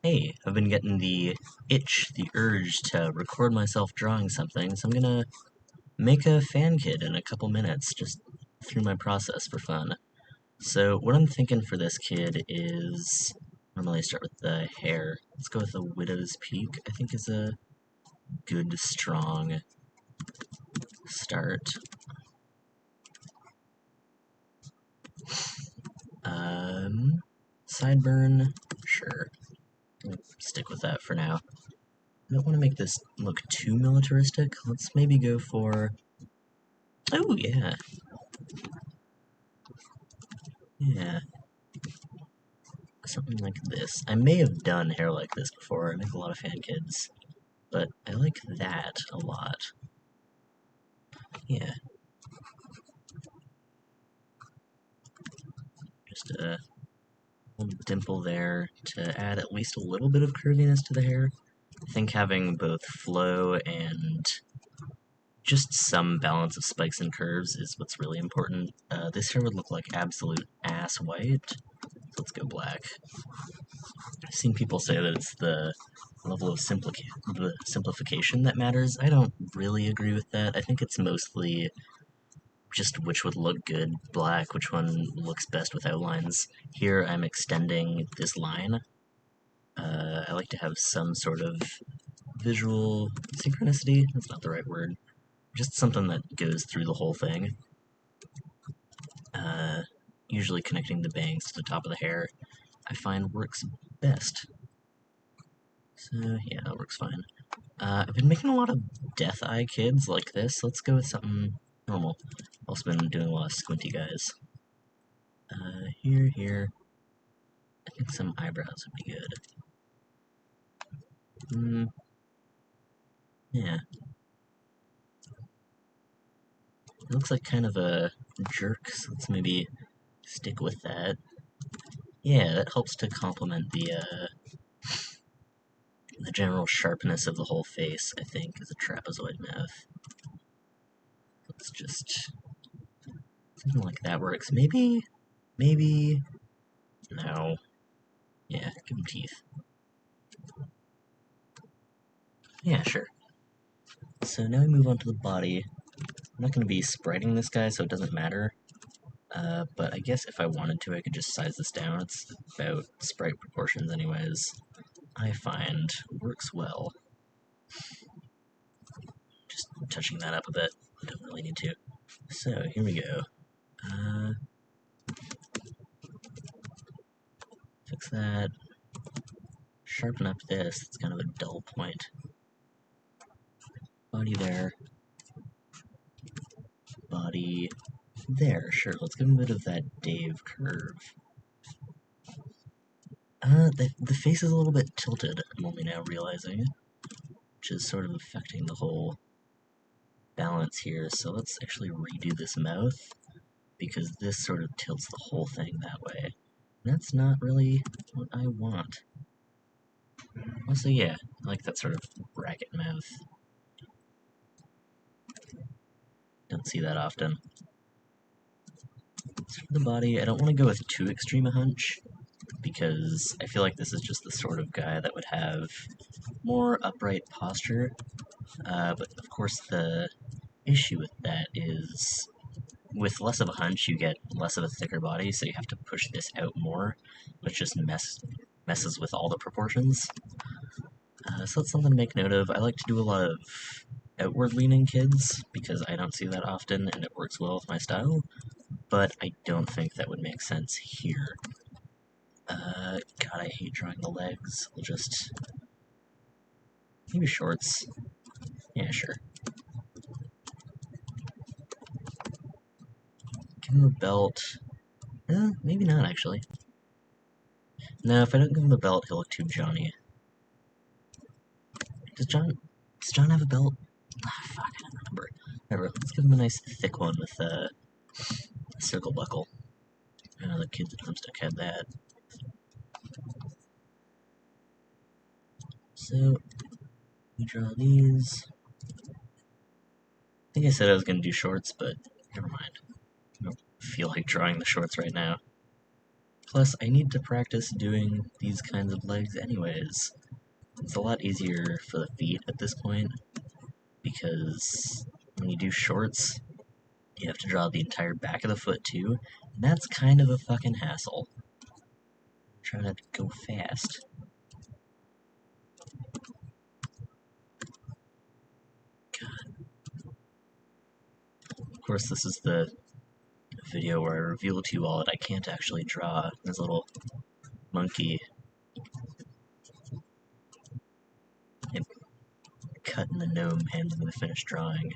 Hey, I've been getting the itch, the urge to record myself drawing something, so I'm gonna make a fan kid in a couple minutes, just through my process for fun. So what I'm thinking for this kid is, normally I start with the hair. Let's go with a widow's peak, I think is a good, strong start. Sideburn, sure. I'll stick with that for now. I don't want to make this look too militaristic. Let's maybe go for... Oh, yeah. Yeah. Something like this. I may have done hair like this before. I make a lot of fan kids. But I like that a lot. Yeah. Just a little dimple there to add at least a little bit of curviness to the hair. I think having both flow and just some balance of spikes and curves is what's really important. This hair would look like absolute ass white, so let's go black. I've seen people say that it's the level of simplification that matters. I don't really agree with that. I think it's mostly just which would look good, black, which one looks best with outlines. Here I'm extending this line. I like to have some sort of visual synchronicity, that's not the right word, just something that goes through the whole thing. Usually connecting the bangs to the top of the hair, I find works best. So yeah, that works fine. I've been making a lot of death eye kids like this. Let's go with something normal. I've also been doing a lot of squinty guys. Here. I think some eyebrows would be good. Yeah. It looks like kind of a jerk, so let's maybe stick with that. Yeah, that helps to complement the general sharpness of the whole face, I think, as a trapezoid mouth. Let's just... something like that works. Maybe... No. Yeah, give him teeth. Yeah, sure. So now we move on to the body. I'm not going to be spriting this guy, so it doesn't matter. But I guess if I wanted to, I could just size this down. It's about sprite proportions anyways. I find works well. Just touching that up a bit. Don't really need to. So, here we go. Fix that. Sharpen up this. It's kind of a dull point. Body there. Body there. Sure, let's give him a bit of that Dave curve. The face is a little bit tilted, I'm only now realizing, which is sort of affecting the whole balance here. So let's actually redo this mouth, because this sort of tilts the whole thing that way. And that's not really what I want. Also, yeah, I like that sort of bracket mouth. Don't see that often. As for the body, I don't want to go with too extreme a hunch, because I feel like this is just the sort of guy that would have more upright posture. But of course the issue with that is with less of a hunch you get less of a thicker body, so you have to push this out more, which just messes with all the proportions. So that's something to make note of. I like to do a lot of outward leaning kids because I don't see that often and it works well with my style, but I don't think that would make sense here. God, I hate drawing the legs. I'll just... maybe shorts. Yeah, sure. Give him a belt. Maybe not, actually. No, if I don't give him a belt, he'll look too Johnny. Does John have a belt? Ah, fuck, I don't remember. Whatever, let's give him a nice thick one with a circle buckle. I know the kids at Homestuck had that. So, we draw these. I think I said I was going to do shorts, but never mind. I don't feel like drawing the shorts right now. Plus, I need to practice doing these kinds of legs anyways. It's a lot easier for the feet at this point, because when you do shorts, you have to draw the entire back of the foot too, and that's kind of a fucking hassle. Trying to go fast. God. Of course, this is the video where I reveal to you all that I can't actually draw this little monkey. I'm cutting the gnome, handing me the finished drawing.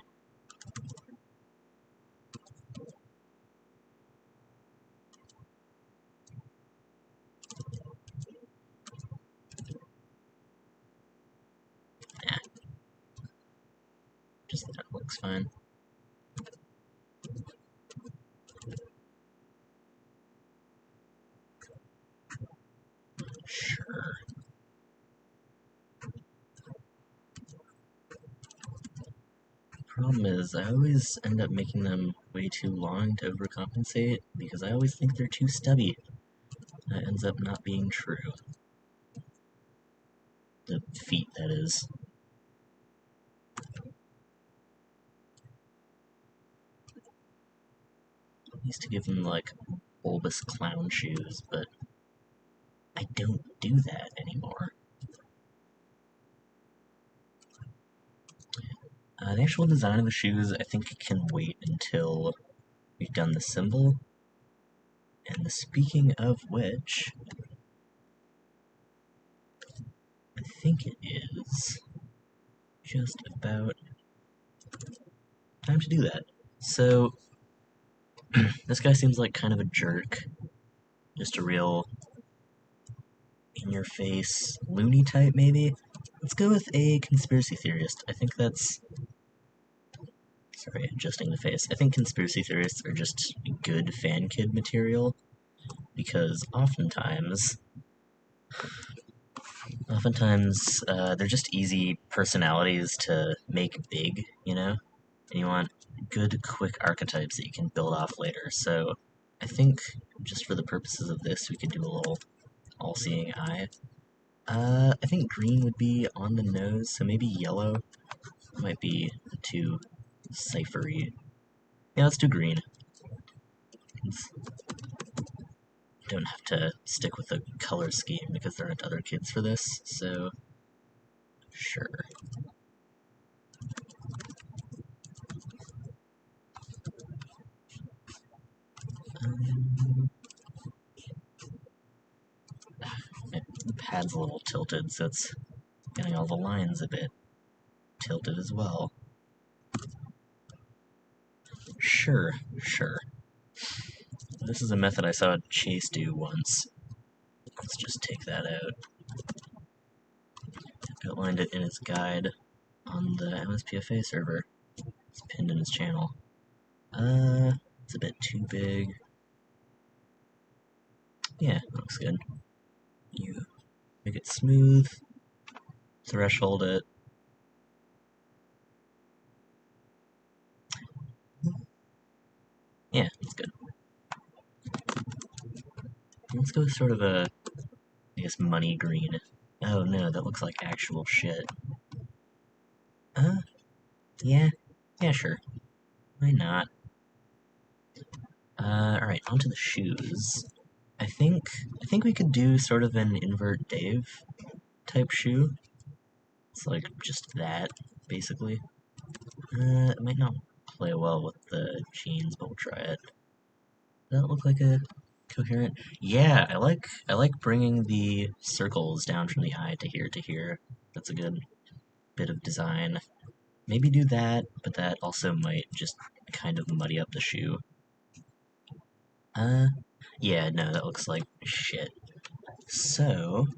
Nah. Just that looks fine. Sure. Problem is, I always end up making them way too long to overcompensate, because I always think they're too stubby. That ends up not being true. The feet, that is. I used to give them, like, bulbous clown shoes, but I don't do that anymore. The actual design of the shoes, I think, can wait until we've done the symbol. And speaking of which, I think it is just about time to do that. So, this guy seems like kind of a jerk. Just a real in-your-face loony type, maybe? Let's go with a conspiracy theorist. I think that's... Sorry, adjusting the face. I think conspiracy theorists are just good fan kid material, because oftentimes they're just easy personalities to make big, you know? And you want good, quick archetypes that you can build off later. So I think, just for the purposes of this, we could do a little all-seeing eye. I think green would be on the nose, so maybe yellow might be too ciphery. Yeah, let's do green. Don't have to stick with a color scheme because there aren't other kids for this, so sure. The pad's a little tilted, so it's getting all the lines a bit tilted as well. Sure. This is a method I saw Chase do once. Let's just take that out. Outlined it in his guide on the MSPFA server. It's pinned in his channel. It's a bit too big. Yeah, looks good. You make it smooth, threshold it. Yeah, that's good. Let's go with sort of a, I guess, money green. Oh no, that looks like actual shit. Yeah, sure. Why not? Alright, onto the shoes. I think we could do sort of an invert Dave type shoe. It's like just that, basically. It might not play well with the jeans, but we'll try it. Does that look like a coherent? Yeah, I like bringing the circles down from the eye to here. That's a good bit of design. Maybe do that, but that also might just kind of muddy up the shoe. Yeah, no, that looks like shit. So,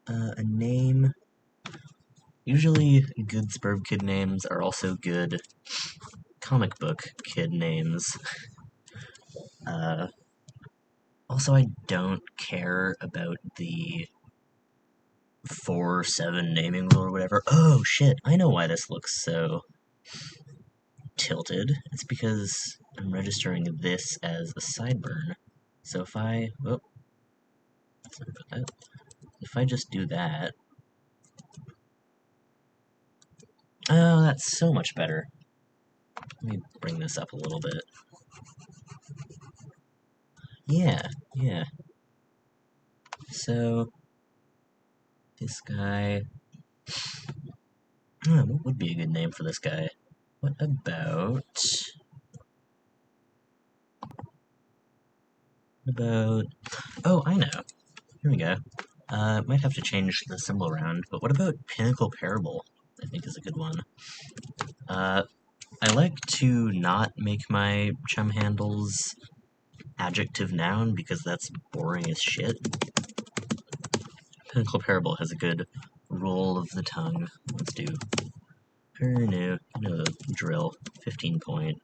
a name. Usually, good Spurb kid names are also good comic book kid names. Also, I don't care about the 4-7 naming rule or whatever. Oh shit, I know why this looks so tilted. It's because I'm registering this as a sideburn. So if I, oh, sorry about that. If I just do that, oh, that's so much better. Let me bring this up a little bit. Yeah, yeah. So, this guy, what would be a good name for this guy? What about, oh, I know. Here we go. Might have to change the symbol around, but what about Pinnacle Parable? I think is a good one. I like to not make my chum handles adjective noun because that's boring as shit. Pinnacle Parable has a good roll of the tongue. Let's do no the drill. 15 point.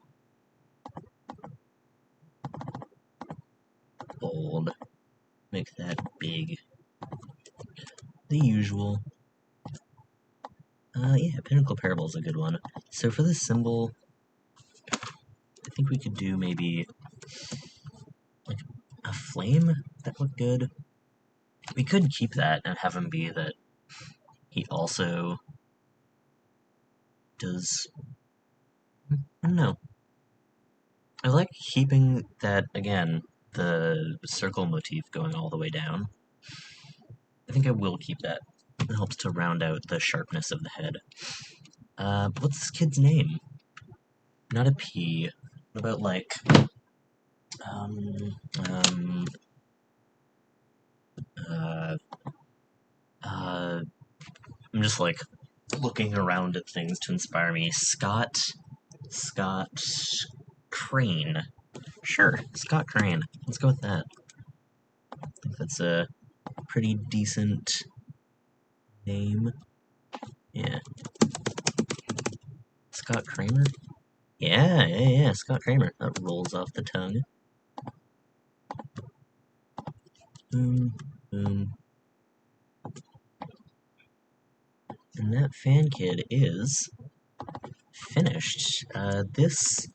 Bold. Make that big. The usual. Yeah, Pinnacle Parable is a good one. So for this symbol, I think we could do maybe like a flame. That looked good. We could keep that and have him be that he also does. I don't know. I like keeping that again, the circle motif going all the way down. I think I will keep that. It helps to round out the sharpness of the head. What's this kid's name? Not a P. What about like, um, um, uh, I'm just like looking around at things to inspire me. Scott Crane. Sure, Scott Crane. Let's go with that. I think that's a pretty decent name. Yeah. Scott Kramer? Yeah, Scott Kramer. That rolls off the tongue. Boom, boom. And that fan kid is finished. This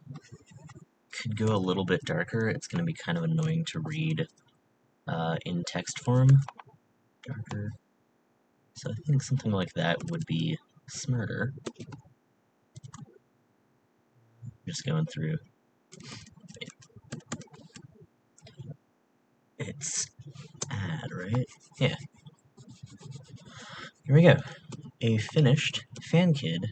could go a little bit darker. It's going to be kind of annoying to read in text form. Darker. So I think something like that would be smarter. Just going through. It's add, right? Yeah. Here we go. A finished fan kid